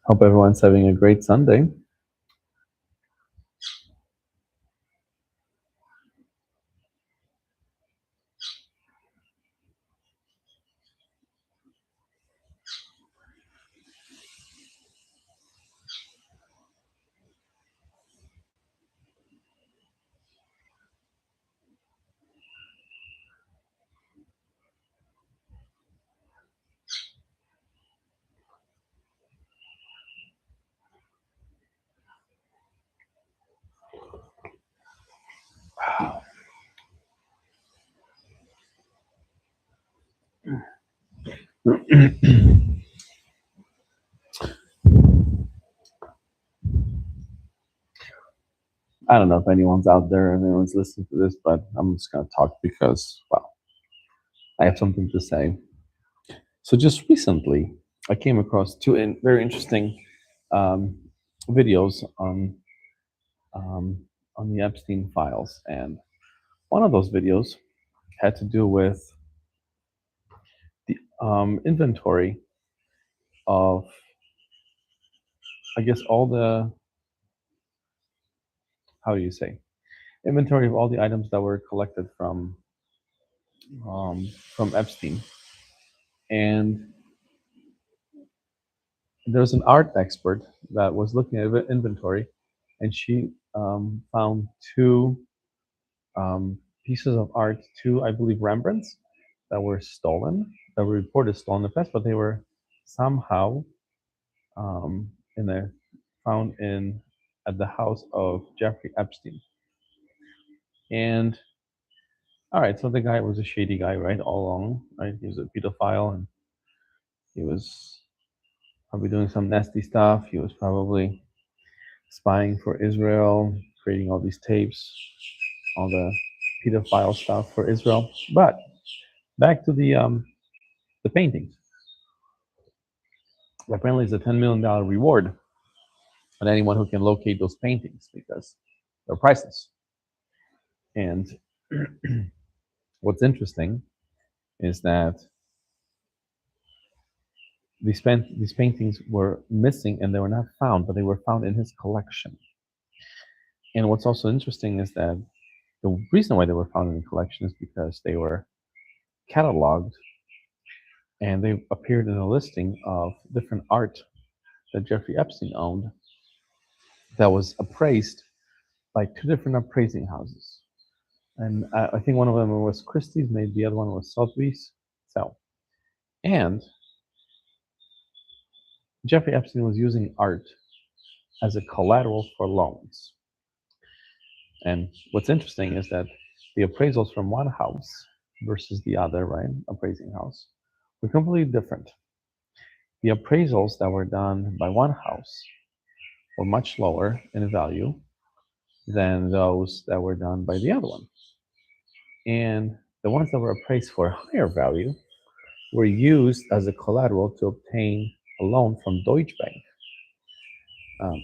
Hope everyone's having a great Sunday. I don't know if anyone's out there and anyone's listening to this, but I'm just going to talk because, well, I have something to say. So just recently, I came across two very interesting um, videos um, on the Epstein files, and one of those videos had to do with the inventory of, I guess, all the, how do you say, inventory of all the items that were collected from Epstein. And there's an art expert that was looking at inventory, and she found two um, pieces of art, two, I believe, Rembrandts that were stolen, that were reported stolen in the past, but they were somehow in there found in at the house of Jeffrey Epstein. And all right, so the guy was a shady guy, right, all along, right? He was a pedophile, and he was probably doing some nasty stuff. He was probably spying for Israel, creating all these tapes, all the pedophile stuff for Israel. But back to the paintings. Apparently, it's a $10 million reward on anyone who can locate those paintings because they're priceless. And what's interesting is that these paintings were missing and they were not found, but they were found in his collection. And what's also interesting is that the reason why they were found in the collection is because they were cataloged and they appeared in a listing of different art that Jeffrey Epstein owned that was appraised by two different appraising houses. And I think one of them was Christie's, maybe the other one was Sotheby's. So, and Jeffrey Epstein was using art as a collateral for loans. And what's interesting is that the appraisals from one house versus the other, right, appraising house, were completely different. The appraisals that were done by one house were much lower in value than those that were done by the other one. And the ones that were appraised for higher value were used as a collateral to obtain a loan from Deutsche Bank.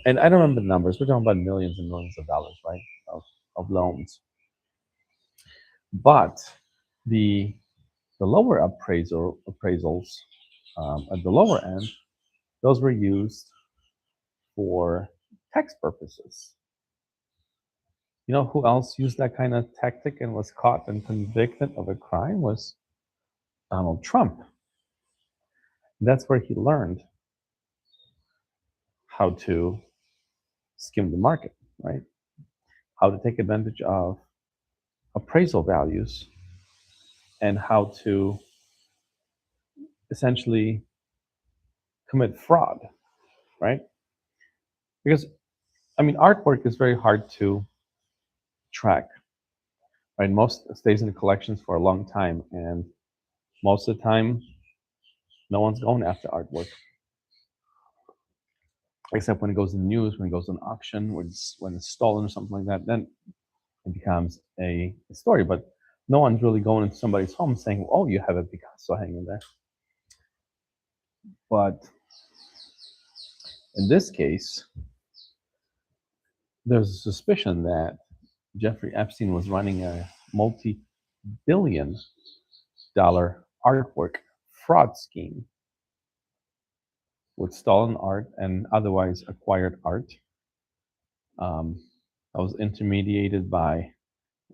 And I don't remember the numbers. We're talking about millions and millions of dollars, right, of loans. But the the lower appraisals at the lower end, those were used for tax purposes. You know who else used that kind of tactic and was caught and convicted of a crime was Donald Trump. That's where he learned how to skim the market, right? How to take advantage of appraisal values and how to essentially commit fraud, right? Because I mean, artwork is very hard to track, right? Most stays in collections for a long time, and most of the time, no one's going after artwork, except when it goes in the news, when it goes on auction, when it's stolen or something like that. Then it becomes a story. But no one's really going into somebody's home saying, "Oh, you have a Picasso hanging there." But in this case, there's a suspicion that Jeffrey Epstein was running a multi-billion-dollar artwork fraud scheme with stolen art and otherwise acquired art. I was intermediated by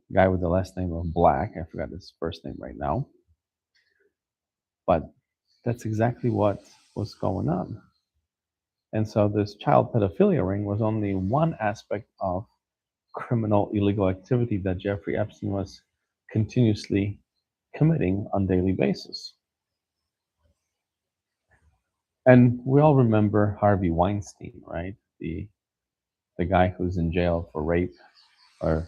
a guy with the last name of Black. I forgot his first name right now. But that's exactly what was going on. And so this child pedophilia ring was only one aspect of criminal illegal activity that Jeffrey Epstein was continuously committing on a daily basis. And we all remember Harvey Weinstein, right? The guy who's in jail for rape or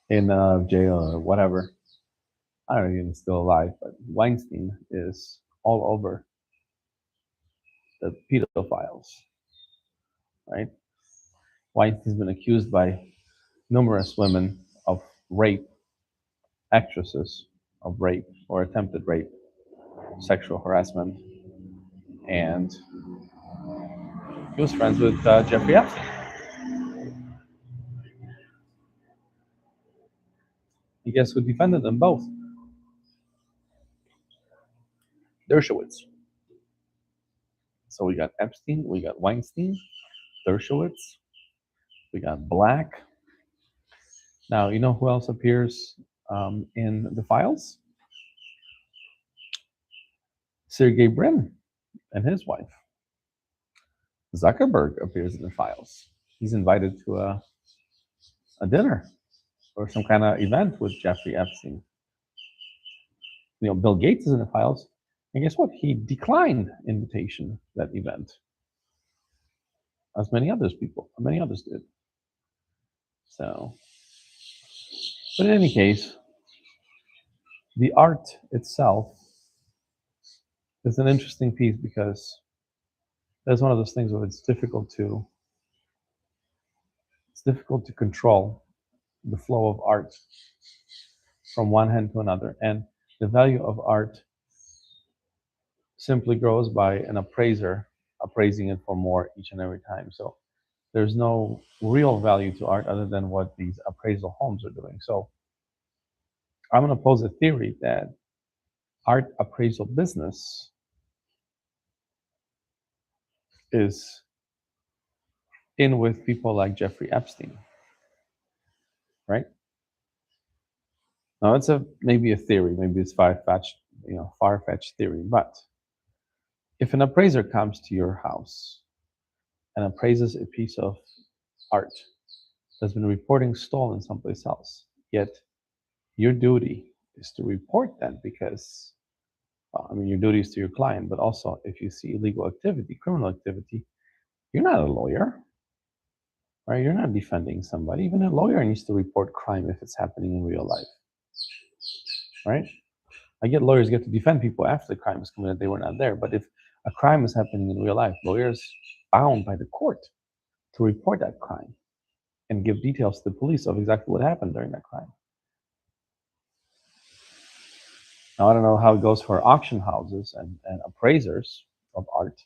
in jail or whatever. I don't know if he's still alive, but Weinstein is all over the pedophiles, right? Weinstein's been accused by numerous women of rape, actresses of rape or attempted rape, sexual harassment, and he was friends with Jeffrey Epstein. And guess who defended them both? Dershowitz. So we got Epstein, we got Weinstein, Dershowitz, we got Black. Now, you know who else appears in the files? Sergey Brin and his wife. Zuckerberg appears in the files. He's invited to a dinner or some kind of event with Jeffrey Epstein. You know, Bill Gates is in the files. And guess what? He declined invitation to that event, as many others did. So, but in any case, the art itself is an interesting piece because that's one of those things where it's difficult to control the flow of art from one hand to another, and the value of art simply grows by an appraiser appraising it for more each and every time. So there's no real value to art other than what these appraisal homes are doing. So I'm going to pose a theory that art appraisal business is in with people like Jeffrey Epstein, right? Now it's maybe a theory, maybe it's far-fetched theory, but if an appraiser comes to your house and appraises a piece of art that's been reporting stolen someplace else, yet your duty is to report that because, your duty is to your client, but also if you see illegal activity, criminal activity, you're not a lawyer, right? You're not defending somebody. Even a lawyer needs to report crime if it's happening in real life, right? I get lawyers get to defend people after the crime is committed, they were not there. But if a crime is happening in real life, lawyers bound by the court to report that crime and give details to the police of exactly what happened during that crime. Now, I don't know how it goes for auction houses and appraisers of art,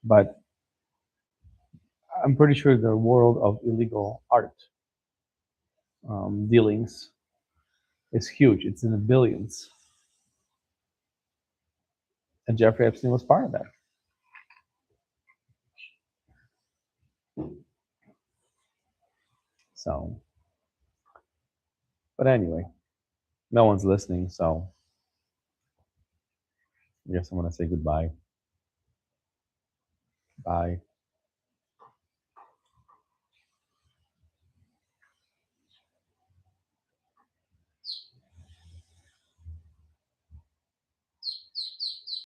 but I'm pretty sure the world of illegal art dealings is huge. It's in the billions. And Jeffrey Epstein was part of that. So, but anyway, no one's listening, so I guess I'm going to say goodbye. Bye.